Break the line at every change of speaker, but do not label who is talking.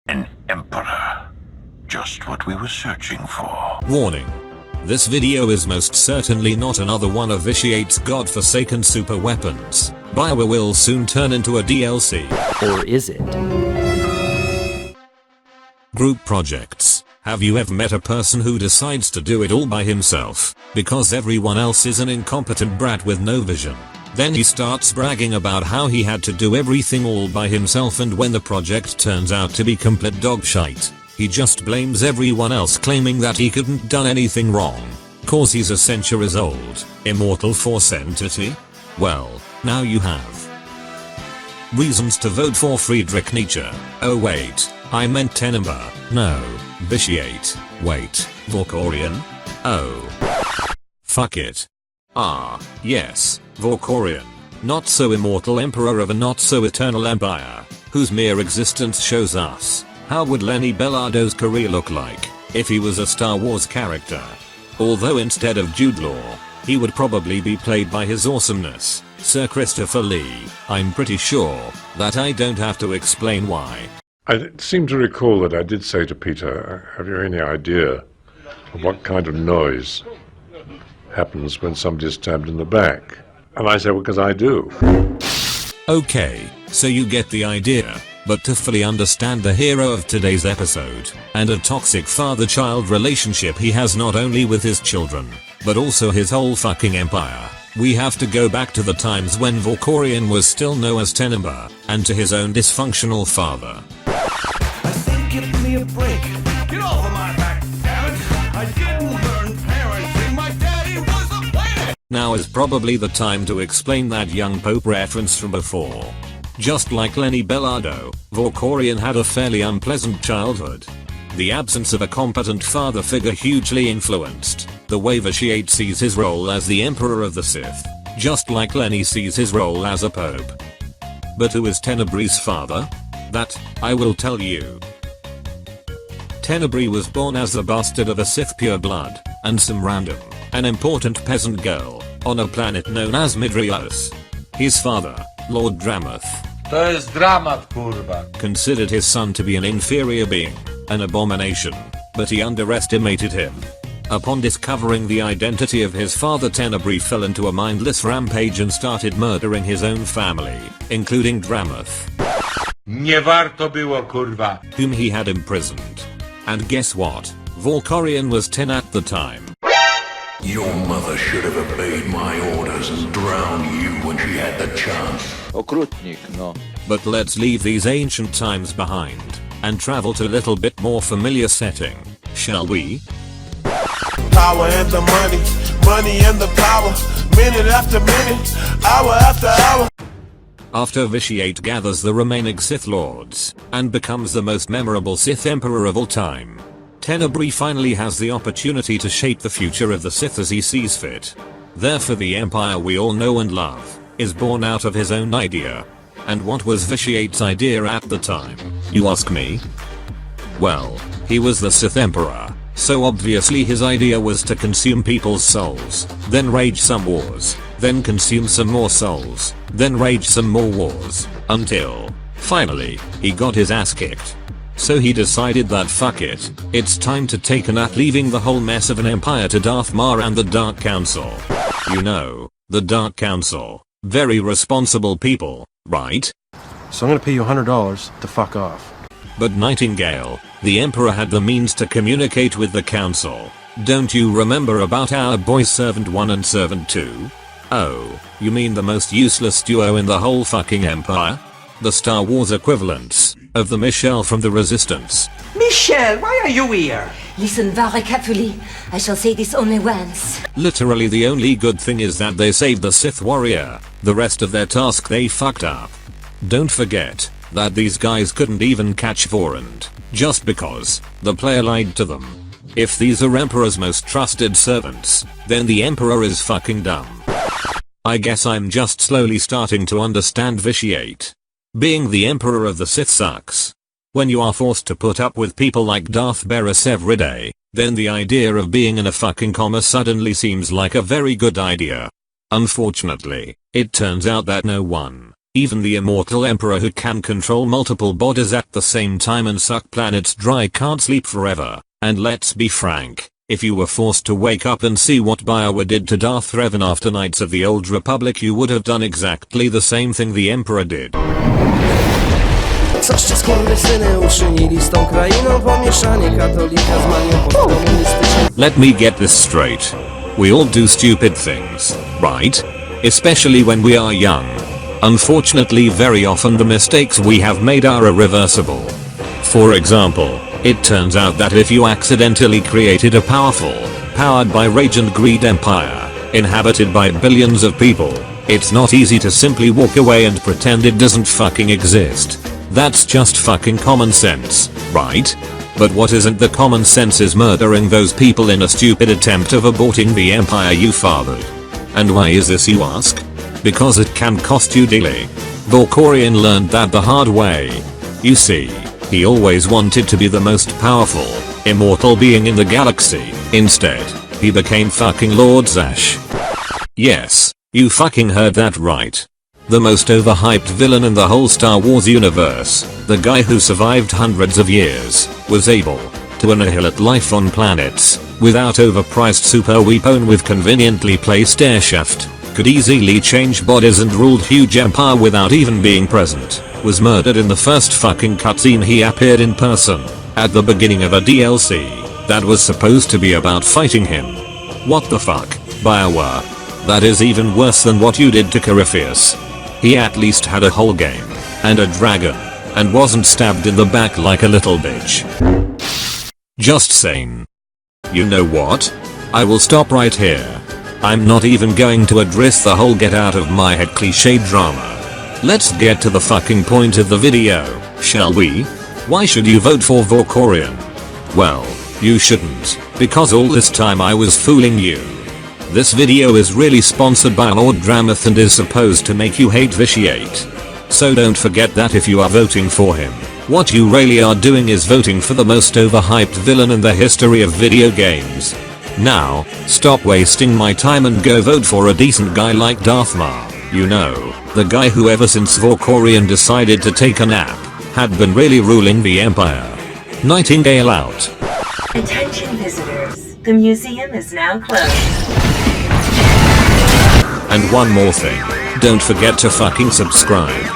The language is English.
An emperor. Just what we were searching for.
Warning. This video is most certainly not another one of Vitiate's godforsaken super weapons. Bioware will soon turn into a DLC.
Or is it?
Group projects. Have you ever met a person who decides to do it all by himself, because everyone else is an incompetent brat with no vision? Then he starts bragging about how he had to do everything all by himself, and when the project turns out to be complete dog shite, he just blames everyone else, claiming that he couldn't done anything wrong, cause he's a centuries old, immortal force entity? Well, now you have. Reasons to vote for Friedrich Nietzsche. Oh wait, I meant Tenebrae. No, Vitiate. Wait, Valkorion? Oh. Fuck it. Ah, yes, Valkorion. Not so immortal emperor of a not so eternal empire, whose mere existence shows us how would Lenny Bellardo's career look like if he was a Star Wars character. Although instead of Jude Law, he would probably be played by his awesomeness, Sir Christopher Lee. I'm pretty sure that I don't have to explain why.
I seem to recall that I did say to Peter, have you any idea of what kind of noise happens when somebody is stabbed in the back? And I said, well, because I do.
Okay, so you get the idea, but to fully understand the hero of today's episode, and a toxic father-child relationship he has not only with his children, but also his whole fucking empire, we have to go back to the times when Valkorion was still known as Tenebrae, and to his own dysfunctional father.
I said give me a break. Get off of my back, damn it. I didn't learn parenting. My daddy was a planet.
Now is probably the time to explain that young Pope reference from before. Just like Lenny Bellardo, Valkorion had a fairly unpleasant childhood. The absence of a competent father figure hugely influenced the way Vitiate sees his role as the Emperor of the Sith, just like Lenny sees his role as a Pope. But who is Tenebrae's father? That, I will tell you. Tenebrae was born as the bastard of a Sith pure blood, and some random, unimportant peasant girl, on a planet known as Midrios. His father, Lord Dramath,
To jest dramat, kurwa.
considered his son to be an inferior being, an abomination, but he underestimated him. Upon discovering the identity of his father, Tenebrae fell into a mindless rampage and started murdering his own family, including Dramath,
Nie warto było, kurwa.
whom he had imprisoned. And guess what? Valkorion was 10 at the time.
Your mother should have obeyed my orders and drowned you when she had the chance.
Okrutnik, no.
But let's leave these ancient times behind and travel to a little bit more familiar setting, shall we?
Power and the money, money and the power. Minute after minute, hour after hour.
After Vitiate gathers the remaining Sith Lords and becomes the most memorable Sith Emperor of all time, Tenebrae finally has the opportunity to shape the future of the Sith as he sees fit. Therefore the Empire we all know and love is born out of his own idea. And what was Vitiate's idea at the time, you ask me? Well, he was the Sith Emperor, so obviously his idea was to consume people's souls, then rage some wars, then consume some more souls, then rage some more wars, until, finally, he got his ass kicked. So he decided that fuck it, it's time to take a nap, leaving the whole mess of an empire to Darth Maul and the Dark Council. You know, the Dark Council. Very responsible people, right?
So I'm gonna pay you $100 to fuck off.
But Nightingale, the Emperor, had the means to communicate with the Council. Don't you remember about our boys Servant 1 and Servant 2? Oh, you mean the most useless duo in the whole fucking Empire? The Star Wars equivalents of the Michelle from the Resistance.
Michelle, why are you here?
Listen very carefully. I shall say this only once.
Literally the only good thing is that they saved the Sith warrior. The rest of their task they fucked up. Don't forget that these guys couldn't even catch Vorand, just because the player lied to them. If these are Emperor's most trusted servants, then the Emperor is fucking dumb. I guess I'm just slowly starting to understand Vitiate. Being the Emperor of the Sith sucks. When you are forced to put up with people like Darth Beerus every day, then the idea of being in a fucking coma suddenly seems like a very good idea. Unfortunately, it turns out that no one Even the immortal emperor who can control multiple bodies at the same time and suck planets dry can't sleep forever. And let's be frank, if you were forced to wake up and see what Bioware did to Darth Revan after Knights of the Old Republic, you would have done exactly the same thing the emperor did.
Coście skurwysyny uczynili z tą krainą pomieszanie katolika z manią postkomunistyczną.
Let me get this straight. We all do stupid things, right? Especially when we are young. Unfortunately, very often the mistakes we have made are irreversible. For example, it turns out that if you accidentally created a powerful, powered by rage and greed empire, inhabited by billions of people, it's not easy to simply walk away and pretend it doesn't fucking exist. That's just fucking common sense, right? But what isn't the common sense is murdering those people in a stupid attempt of aborting the empire you fathered. And why is this, you ask? Because it can cost you dearly. Valkorion learned that the hard way. You see, he always wanted to be the most powerful, immortal being in the galaxy. Instead, he became fucking Lord Zash. Yes, you fucking heard that right. The most overhyped villain in the whole Star Wars universe, the guy who survived hundreds of years, was able to annihilate life on planets without overpriced super weapon with conveniently placed airshaft, could easily change bodies and ruled huge empire without even being present, was murdered in the first fucking cutscene he appeared in person, at the beginning of a DLC, that was supposed to be about fighting him. What the fuck, Bioware? That is even worse than what you did to Corypheus. He at least had a whole game, and a dragon, and wasn't stabbed in the back like a little bitch. Just saying. You know what? I will stop right here. I'm not even going to address the whole get out of my head cliché drama. Let's get to the fucking point of the video, shall we? Why should you vote for Valkorion? Well, you shouldn't, because all this time I was fooling you. This video is really sponsored by Lord Dramath and is supposed to make you hate Vitiate. So don't forget that if you are voting for him, what you really are doing is voting for the most overhyped villain in the history of video games. Now, stop wasting my time and go vote for a decent guy like Darth Maul. You know, the guy who ever since Valkorion decided to take a nap, had been really ruling the empire. Nightingale out.
Attention visitors, the museum is now closed.
And one more thing, don't forget to fucking subscribe.